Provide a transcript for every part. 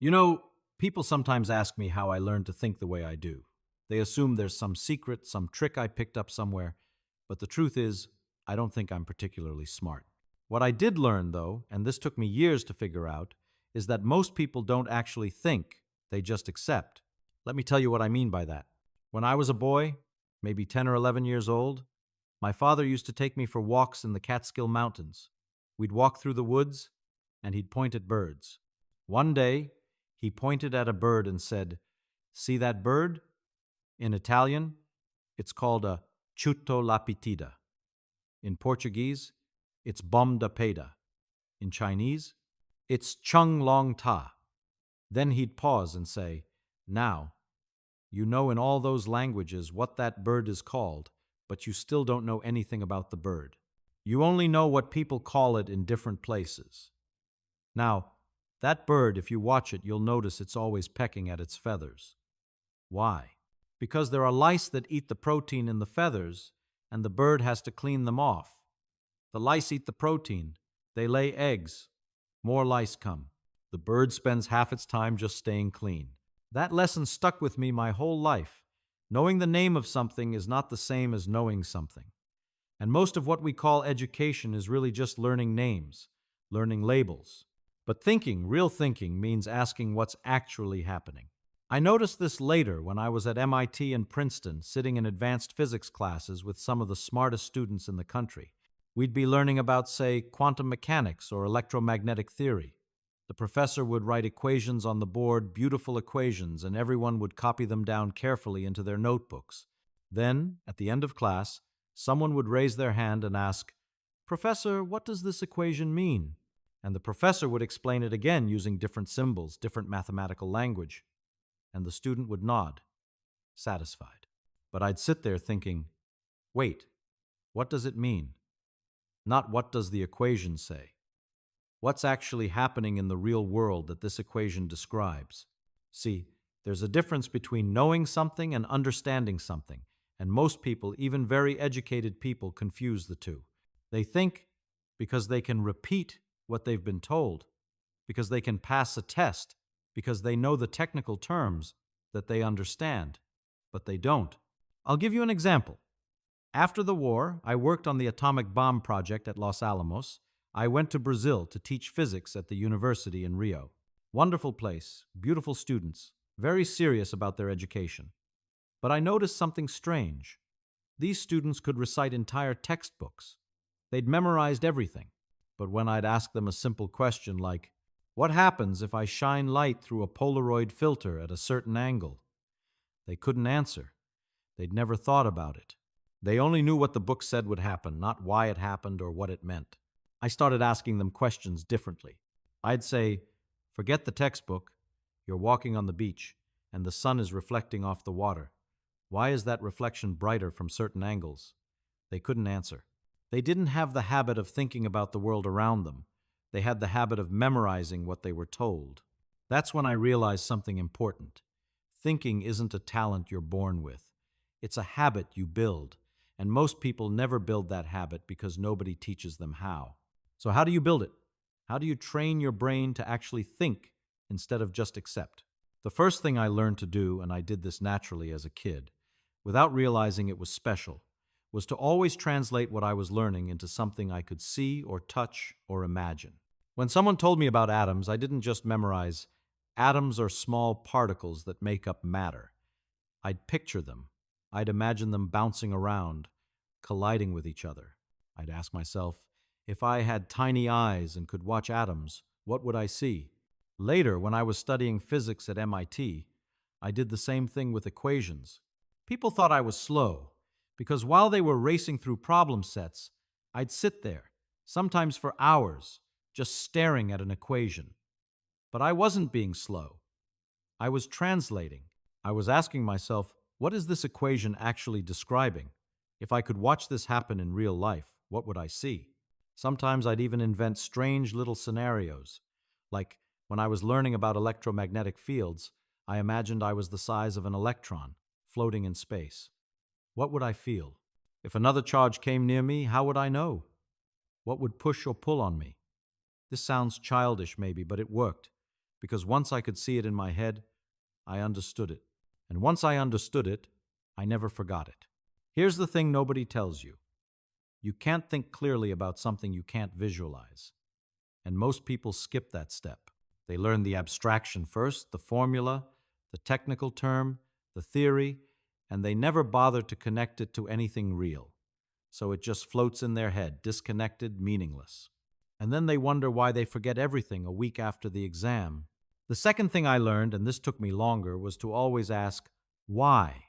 You know, people sometimes ask me how I learned to think the way I do. They assume there's some secret, some trick I picked up somewhere, but the truth is, I don't think I'm particularly smart. What I did learn, though, and this took me years to figure out, is that most people don't actually think, they just accept. Let me tell you what I mean by that. When I was a boy, maybe 10 or 11 years old, my father used to take me for walks in the Catskill Mountains. We'd walk through the woods, and he'd point at birds. One day, he pointed at a bird and said, "See that bird? In Italian, it's called a chuto lapitida. In Portuguese, it's bom da peda. In Chinese, it's chung long ta." Then he'd pause and say, "Now, you know in all those languages what that bird is called, but you still don't know anything about the bird. You only know what people call it in different places. Now, that bird, if you watch it, you'll notice it's always pecking at its feathers. Why? Because there are lice that eat the protein in the feathers, and the bird has to clean them off. The lice eat the protein. They lay eggs. More lice come. The bird spends half its time just staying clean. That lesson stuck with me my whole life. Knowing the name of something is not the same as knowing something. And most of what we call education is really just learning names, learning labels. But thinking, real thinking, means asking what's actually happening. I noticed this later when I was at MIT and Princeton, sitting in advanced physics classes with some of the smartest students in the country. We'd be learning about, say, quantum mechanics or electromagnetic theory. The professor would write equations on the board, beautiful equations, and everyone would copy them down carefully into their notebooks. Then, at the end of class, someone would raise their hand and ask, "Professor, what does this equation mean?" And the professor would explain it again using different symbols, different mathematical language. And the student would nod, satisfied. But I'd sit there thinking, wait, what does it mean? Not what does the equation say? What's actually happening in the real world that this equation describes? See, there's a difference between knowing something and understanding something, and most people, even very educated people, confuse the two. They think because they can repeat what they've been told, because they can pass a test, because they know the technical terms, that they understand, but they don't. I'll give you an example. After the war, I worked on the atomic bomb project at Los Alamos. I went to Brazil to teach physics at the university in Rio. Wonderful place, beautiful students, very serious about their education. But I noticed something strange. These students could recite entire textbooks. They'd memorized everything. But when I'd ask them a simple question like, "What happens if I shine light through a Polaroid filter at a certain angle?" They couldn't answer. They'd never thought about it. They only knew what the book said would happen, not why it happened or what it meant. I started asking them questions differently. I'd say, "Forget the textbook. You're walking on the beach, and the sun is reflecting off the water. Why is that reflection brighter from certain angles?" They couldn't answer. They didn't have the habit of thinking about the world around them. They had the habit of memorizing what they were told. That's when I realized something important. Thinking isn't a talent you're born with. It's a habit you build, and most people never build that habit because nobody teaches them how. So how do you build it? How do you train your brain to actually think instead of just accept? The first thing I learned to do, and I did this naturally as a kid, without realizing it was special, was to always translate what I was learning into something I could see or touch or imagine. When someone told me about atoms, I didn't just memorize, "Atoms are small particles that make up matter." I'd picture them. I'd imagine them bouncing around, colliding with each other. I'd ask myself, if I had tiny eyes and could watch atoms, what would I see? Later, when I was studying physics at MIT, I did the same thing with equations. People thought I was slow, because while they were racing through problem sets, I'd sit there, sometimes for hours, just staring at an equation. But I wasn't being slow. I was translating. I was asking myself, what is this equation actually describing? If I could watch this happen in real life, what would I see? Sometimes I'd even invent strange little scenarios. Like when I was learning about electromagnetic fields, I imagined I was the size of an electron, floating in space. What would I feel? If another charge came near me, how would I know? What would push or pull on me? This sounds childish maybe, but it worked. because once I could see it in my head, I understood it. And once I understood it, I never forgot it. Here's the thing nobody tells you. You can't think clearly about something you can't visualize. And most people skip that step. They learn the abstraction first, the formula, the technical term, the theory, and they never bother to connect it to anything real. So it just floats in their head, disconnected, meaningless. And then they wonder why they forget everything a week after the exam. The second thing I learned, and this took me longer, was to always ask, why?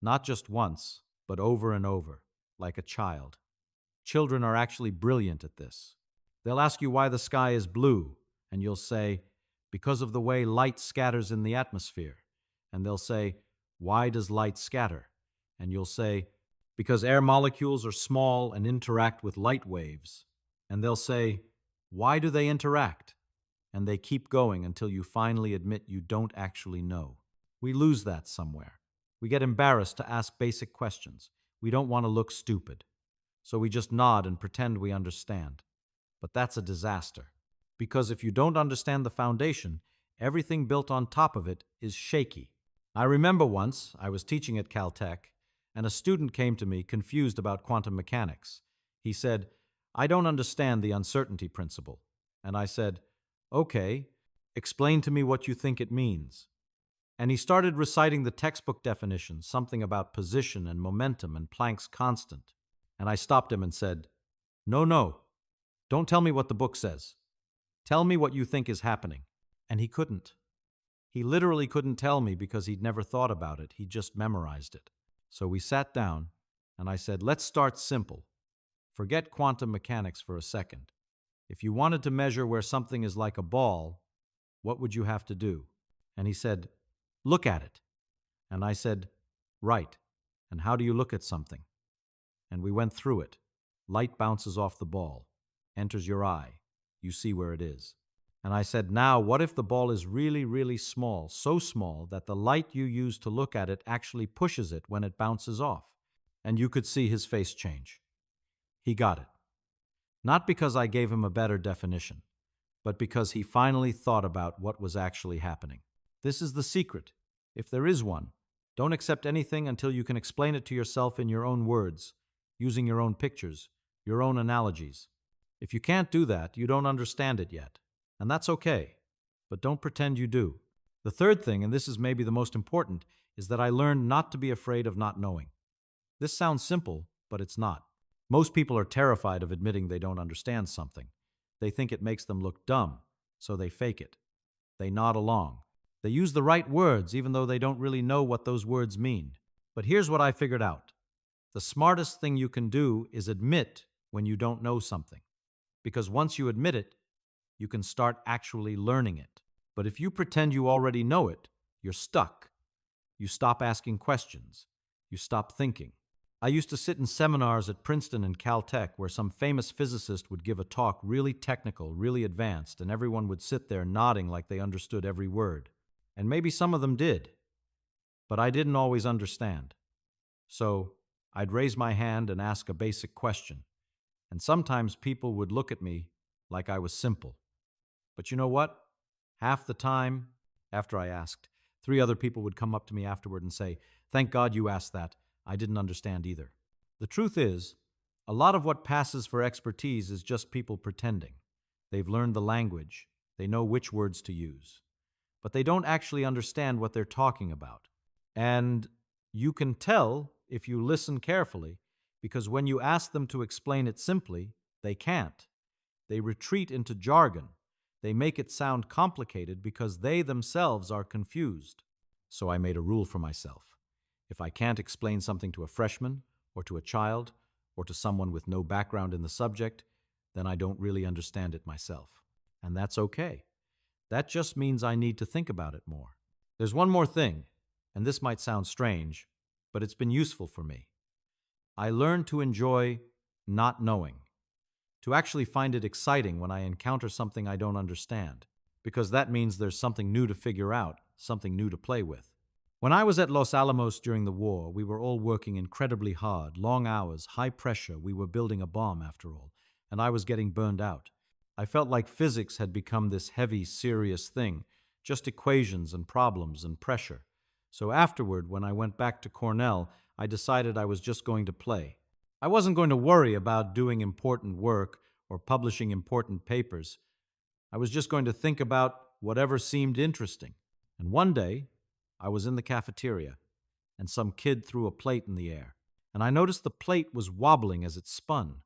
Not just once, but over and over, like a child. Children are actually brilliant at this. They'll ask you why the sky is blue, and you'll say, because of the way light scatters in the atmosphere. And they'll say, why does light scatter? And you'll say, because air molecules are small and interact with light waves. And they'll say, why do they interact? And they keep going until you finally admit you don't actually know. We lose that somewhere. We get embarrassed to ask basic questions. We don't want to look stupid. So we just nod and pretend we understand. But that's a disaster. Because if you don't understand the foundation, everything built on top of it is shaky. I remember once, I was teaching at Caltech, and a student came to me confused about quantum mechanics. He said, I don't understand the uncertainty principle. And I said, okay, explain to me what you think it means. And he started reciting the textbook definitions, something about position and momentum and Planck's constant. And I stopped him and said, no, don't tell me what the book says. Tell me what you think is happening. And he couldn't. He literally couldn't tell me because he'd never thought about it. He just memorized it. So we sat down, and I said, let's start simple. Forget quantum mechanics for a second. If you wanted to measure where something is like a ball, what would you have to do? And he said, look at it. And I said, right. And how do you look at something? And we went through it. Light bounces off the ball, enters your eye. You see where it is. And I said, now, what if the ball is really, really small, so small that the light you use to look at it actually pushes it when it bounces off? And you could see his face change. He got it. Not because I gave him a better definition, but because he finally thought about what was actually happening. This is the secret. If there is one, don't accept anything until you can explain it to yourself in your own words, using your own pictures, your own analogies. If you can't do that, you don't understand it yet. And that's okay, but don't pretend you do. The third thing, and this is maybe the most important, is that I learned not to be afraid of not knowing. This sounds simple, but it's not. Most people are terrified of admitting they don't understand something. They think it makes them look dumb, so they fake it. They nod along. They use the right words even though they don't really know what those words mean. But here's what I figured out. The smartest thing you can do is admit when you don't know something. Because once you admit it, you can start actually learning it. But if you pretend you already know it, you're stuck. You stop asking questions. You stop thinking. I used to sit in seminars at Princeton and Caltech where some famous physicist would give a talk really technical, really advanced, and everyone would sit there nodding like they understood every word. And maybe some of them did. But I didn't always understand. So I'd raise my hand and ask a basic question. And sometimes people would look at me like I was simple. But you know what? Half the time, after I asked, 3 other people would come up to me afterward and say, thank God you asked that. I didn't understand either. The truth is, a lot of what passes for expertise is just people pretending. They've learned the language. They know which words to use. But they don't actually understand what they're talking about. And you can tell if you listen carefully, because when you ask them to explain it simply, they can't. They retreat into jargon. They make it sound complicated because they themselves are confused. So I made a rule for myself. If I can't explain something to a freshman, or to a child, or to someone with no background in the subject, then I don't really understand it myself. And that's okay. That just means I need to think about it more. There's one more thing, and this might sound strange, but it's been useful for me. I learned to enjoy not knowing, to actually find it exciting when I encounter something I don't understand, because that means there's something new to figure out, something new to play with. When I was at Los Alamos during the war, we were all working incredibly hard, long hours, high pressure. We were building a bomb, after all, and I was getting burned out. I felt like physics had become this heavy, serious thing, just equations and problems and pressure. So afterward, when I went back to Cornell, I decided I was just going to play. I wasn't going to worry about doing important work or publishing important papers. I was just going to think about whatever seemed interesting. And one day, I was in the cafeteria, and some kid threw a plate in the air. And I noticed the plate was wobbling as it spun.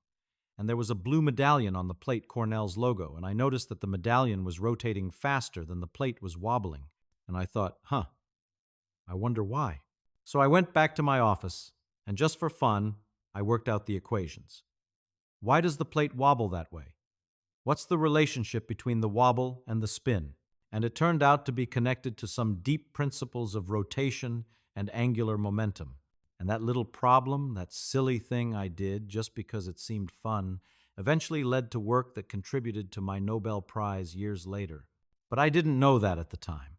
And there was a blue medallion on the plate, Cornell's logo, and I noticed that the medallion was rotating faster than the plate was wobbling. And I thought, I wonder why. So I went back to my office, and just for fun, I worked out the equations. Why does the plate wobble that way? What's the relationship between the wobble and the spin? And it turned out to be connected to some deep principles of rotation and angular momentum. And that little problem, that silly thing I did just because it seemed fun, eventually led to work that contributed to my Nobel Prize years later. But I didn't know that at the time.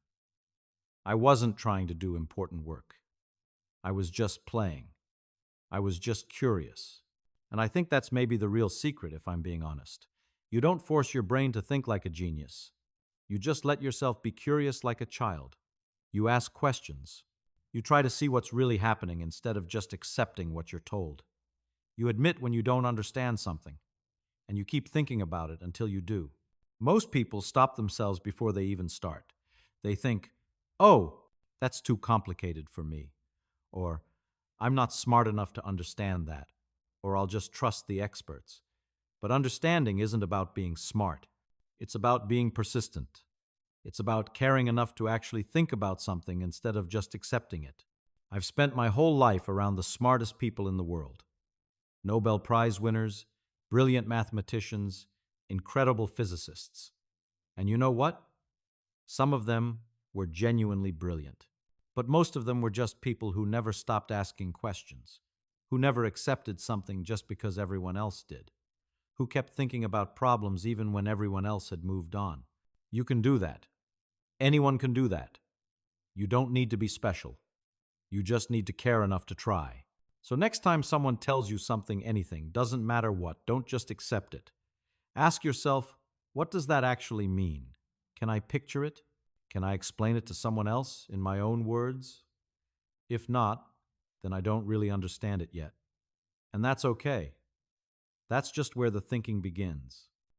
I wasn't trying to do important work. I was just playing. I was just curious. And I think that's maybe the real secret, if I'm being honest. You don't force your brain to think like a genius. You just let yourself be curious like a child. You ask questions. You try to see what's really happening instead of just accepting what you're told. You admit when you don't understand something, and you keep thinking about it until you do. Most people stop themselves before they even start. They think, oh, that's too complicated for me, or I'm not smart enough to understand that, or I'll just trust the experts. But understanding isn't about being smart. It's about being persistent. It's about caring enough to actually think about something instead of just accepting it. I've spent my whole life around the smartest people in the world. Nobel Prize winners, brilliant mathematicians, incredible physicists. And you know what? Some of them were genuinely brilliant. But most of them were just people who never stopped asking questions, who never accepted something just because everyone else did, who kept thinking about problems even when everyone else had moved on. You can do that. Anyone can do that. You don't need to be special. You just need to care enough to try. So next time someone tells you something, anything, doesn't matter what, don't just accept it. Ask yourself, what does that actually mean? Can I picture it? Can I explain it to someone else in my own words? If not, then I don't really understand it yet. And that's okay. That's just where the thinking begins.